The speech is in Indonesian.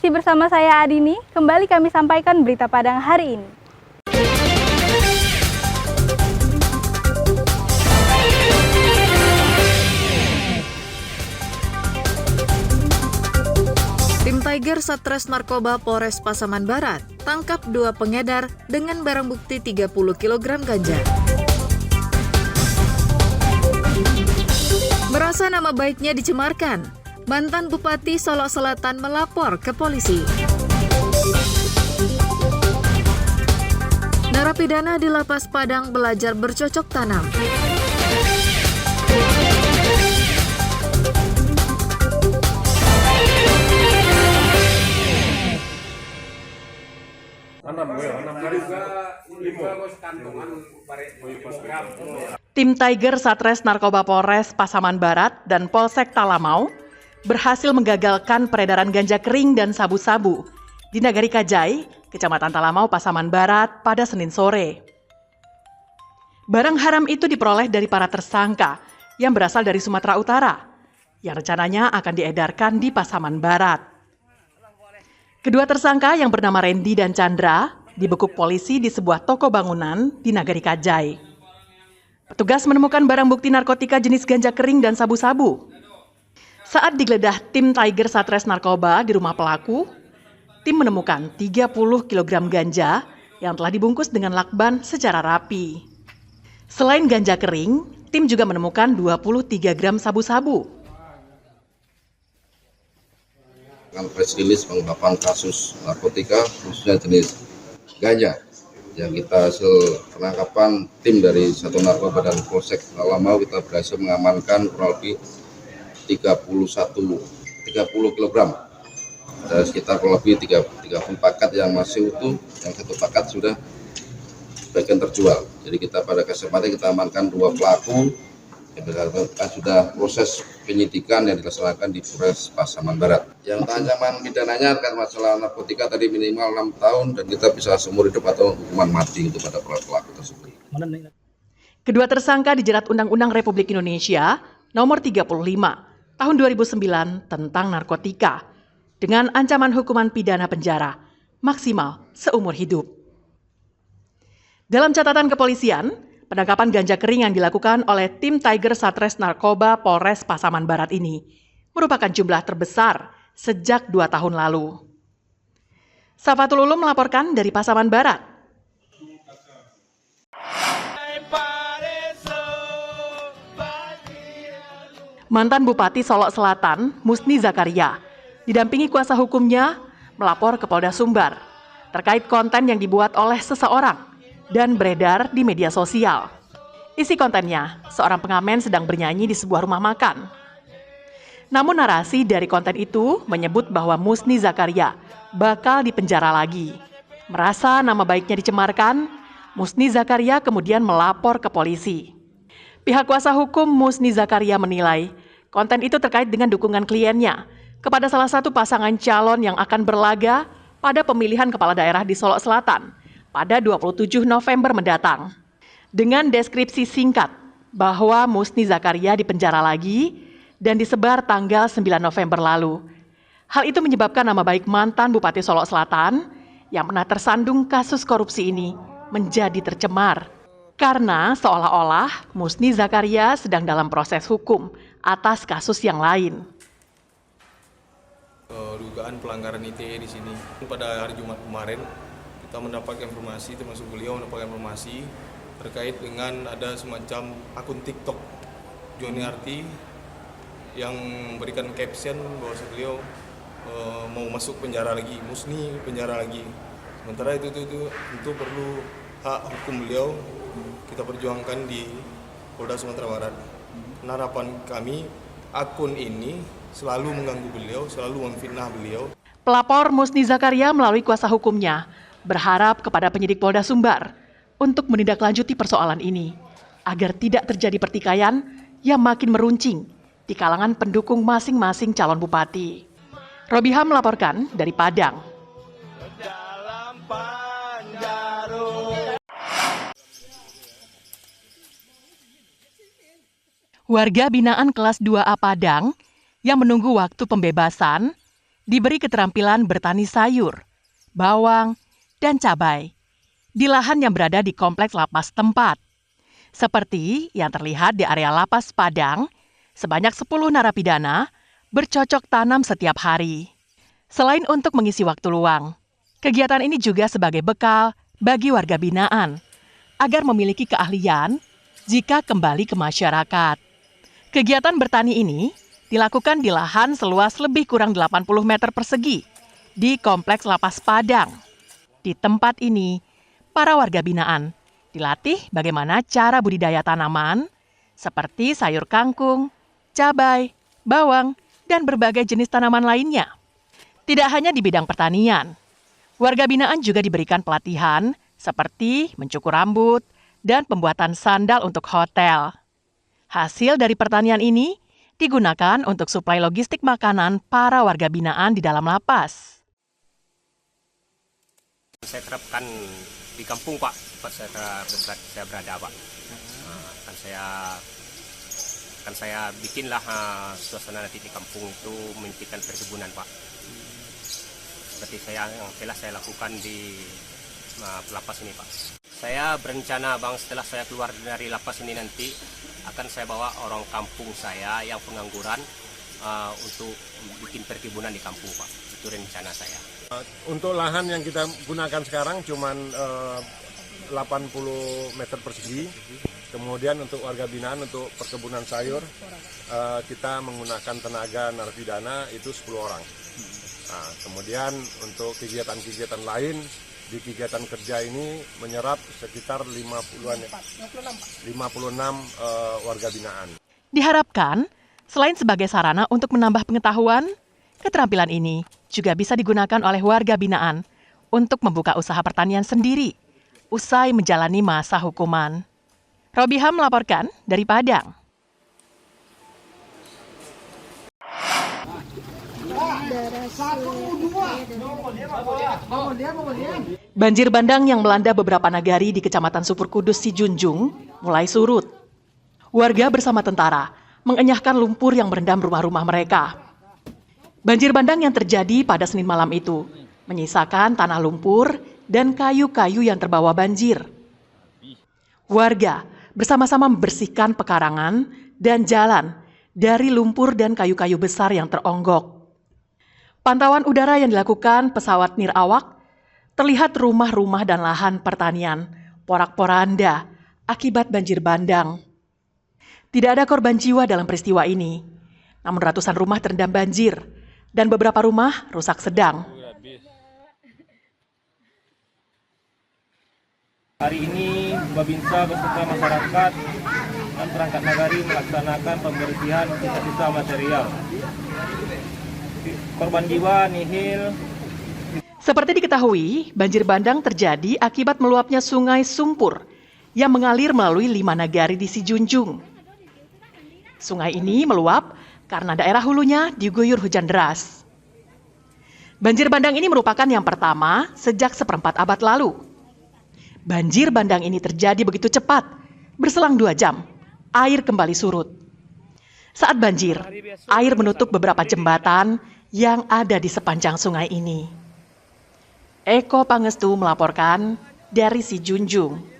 Masih bersama saya Adini, kembali kami sampaikan berita Padang hari ini. Tim Tiger Satres Narkoba Polres Pasaman Barat tangkap 2 pengedar dengan barang bukti 30 kg ganja. Merasa nama baiknya dicemarkan, mantan Bupati Solok Selatan melapor ke polisi. Narapidana di Lapas Padang belajar bercocok tanam. Tim Tiger Satres Narkoba Polres Pasaman Barat dan Polsek Talamau berhasil menggagalkan peredaran ganja kering dan sabu-sabu di Nagari Kajai, Kecamatan Talamau, Pasaman Barat pada Senin sore. Barang haram itu diperoleh dari para tersangka yang berasal dari Sumatera Utara, yang rencananya akan diedarkan di Pasaman Barat. Kedua tersangka yang bernama Randy dan Chandra dibekuk polisi di sebuah toko bangunan di Nagari Kajai. Petugas menemukan barang bukti narkotika jenis ganja kering dan sabu-sabu. Saat digeledah tim Tiger Satres Narkoba di rumah pelaku, tim menemukan 30 kg ganja yang telah dibungkus dengan lakban secara rapi. Selain ganja kering, tim juga menemukan 23 gram sabu-sabu. Dengan press release pengungkapan kasus narkotika khususnya jenis ganja yang kita hasil penangkapan tim dari Satuan Narkoba dan Polsek Talamau, kita berhasil mengamankan kurang lebih 30 kg dan sekitar kurang lebih 30 paket yang masih utuh, yang 1 paket sudah bagian terjual. Jadi kita pada kesempatan kita amankan 2 pelaku yang sudah proses penyidikan yang dilaksanakan di Polres Pasaman Barat. Yang ancaman pidananya terkait masalah narkotika tadi minimal 6 tahun dan kita bisa seumur hidup atau hukuman mati untuk pada pelaku tersebut. Kedua tersangka dijerat Undang-Undang Republik Indonesia Nomor 35 Tahun 2009 tentang narkotika dengan ancaman hukuman pidana penjara maksimal seumur hidup. Dalam catatan kepolisian, penangkapan ganja kering yang dilakukan oleh tim Tiger Satres Narkoba Polres Pasaman Barat ini merupakan jumlah terbesar sejak 2 tahun lalu. Safatul Ulum melaporkan dari Pasaman Barat. Mantan Bupati Solok Selatan, Musni Zakaria, didampingi kuasa hukumnya melapor ke Polda Sumbar terkait konten yang dibuat oleh seseorang dan beredar di media sosial. Isi kontennya, seorang pengamen sedang bernyanyi di sebuah rumah makan. Namun narasi dari konten itu menyebut bahwa Musni Zakaria bakal dipenjara lagi. Merasa nama baiknya dicemarkan, Musni Zakaria kemudian melapor ke polisi. Pihak kuasa hukum Musni Zakaria menilai konten itu terkait dengan dukungan kliennya kepada salah satu pasangan calon yang akan berlaga pada pemilihan kepala daerah di Solok Selatan pada 27 November mendatang. Dengan deskripsi singkat bahwa Musni Zakaria dipenjara lagi dan disebar tanggal 9 November lalu. Hal itu menyebabkan nama baik mantan Bupati Solok Selatan yang pernah tersandung kasus korupsi ini menjadi tercemar. Karena seolah-olah Musni Zakaria sedang dalam proses hukum atas kasus yang lain. Dugaan pelanggaran ITE di sini. Pada hari Jumat kemarin, kita mendapat informasi, termasuk beliau mendapat informasi terkait dengan ada semacam akun TikTok Joni Arti yang memberikan caption bahwa beliau mau masuk penjara lagi, Musni penjara lagi. Sementara itu perlu hak hukum beliau kita perjuangkan di Polda Sumatera Barat. Harapan kami akun ini selalu mengganggu beliau, selalu memfitnah beliau. Pelapor Musni Zakaria melalui kuasa hukumnya berharap kepada penyidik Polda Sumbar untuk menindaklanjuti persoalan ini agar tidak terjadi pertikaian yang makin meruncing di kalangan pendukung masing-masing calon bupati. Robiha melaporkan dari Padang. Warga binaan kelas 2A Padang yang menunggu waktu pembebasan diberi keterampilan bertani sayur, bawang, dan cabai di lahan yang berada di kompleks lapas tempat. Seperti yang terlihat di area lapas Padang, sebanyak 10 narapidana bercocok tanam setiap hari. Selain untuk mengisi waktu luang, kegiatan ini juga sebagai bekal bagi warga binaan agar memiliki keahlian jika kembali ke masyarakat. Kegiatan bertani ini dilakukan di lahan seluas lebih kurang 80 meter persegi di Kompleks Lapas Padang. Di tempat ini, para warga binaan dilatih bagaimana cara budidaya tanaman seperti sayur kangkung, cabai, bawang, dan berbagai jenis tanaman lainnya. Tidak hanya di bidang pertanian, warga binaan juga diberikan pelatihan seperti mencukur rambut dan pembuatan sandal untuk hotel. Hasil dari pertanian ini digunakan untuk suplai logistik makanan para warga binaan di dalam lapas. Saya terapkan di kampung, Pak, tempat saya berada, Pak. Kan saya bikinlah suasana nanti di kampung itu menghentikan perkebunan, Pak. Seperti yang telah saya lakukan di lapas ini, Pak. Saya berencana, Bang, setelah saya keluar dari lapas ini nanti akan saya bawa orang kampung saya yang pengangguran untuk bikin perkebunan di kampung, Pak. Itu rencana saya. Untuk lahan yang kita gunakan sekarang cuman 80 meter persegi. Kemudian untuk warga binaan untuk perkebunan sayur kita menggunakan tenaga narapidana itu 10 orang. Nah, kemudian untuk kegiatan-kegiatan lain di kegiatan kerja ini menyerap sekitar 56 warga binaan. Diharapkan, selain sebagai sarana untuk menambah pengetahuan, keterampilan ini juga bisa digunakan oleh warga binaan untuk membuka usaha pertanian sendiri usai menjalani masa hukuman. Robiham melaporkan dari Padang. Banjir bandang yang melanda beberapa nagari di Kecamatan Supur Kudus, Sijunjung mulai surut. Warga bersama tentara mengenyahkan lumpur yang merendam rumah-rumah mereka. Banjir bandang yang terjadi pada Senin malam itu menyisakan tanah lumpur dan kayu-kayu yang terbawa banjir. Warga bersama-sama membersihkan pekarangan dan jalan dari lumpur dan kayu-kayu besar yang teronggok. Pantauan udara yang dilakukan pesawat nirawak terlihat rumah-rumah dan lahan pertanian porak-poranda akibat banjir bandang. Tidak ada korban jiwa dalam peristiwa ini, namun ratusan rumah terendam banjir dan beberapa rumah rusak sedang. Hari ini Babinsa beserta masyarakat dan perangkat nagari melaksanakan pembersihan sisa-sisa material. Korban jiwa nihil. Seperti diketahui, banjir bandang terjadi akibat meluapnya sungai Sumpur yang mengalir melalui 5 nagari di Sijunjung. Sungai ini meluap karena daerah hulunya diguyur hujan deras. Banjir bandang ini merupakan yang pertama sejak seperempat abad lalu. Banjir bandang ini terjadi begitu cepat, berselang 2 jam, air kembali surut. Saat banjir, air menutup beberapa jembatan yang ada di sepanjang sungai ini. Eko Pangestu melaporkan dari Sijunjung.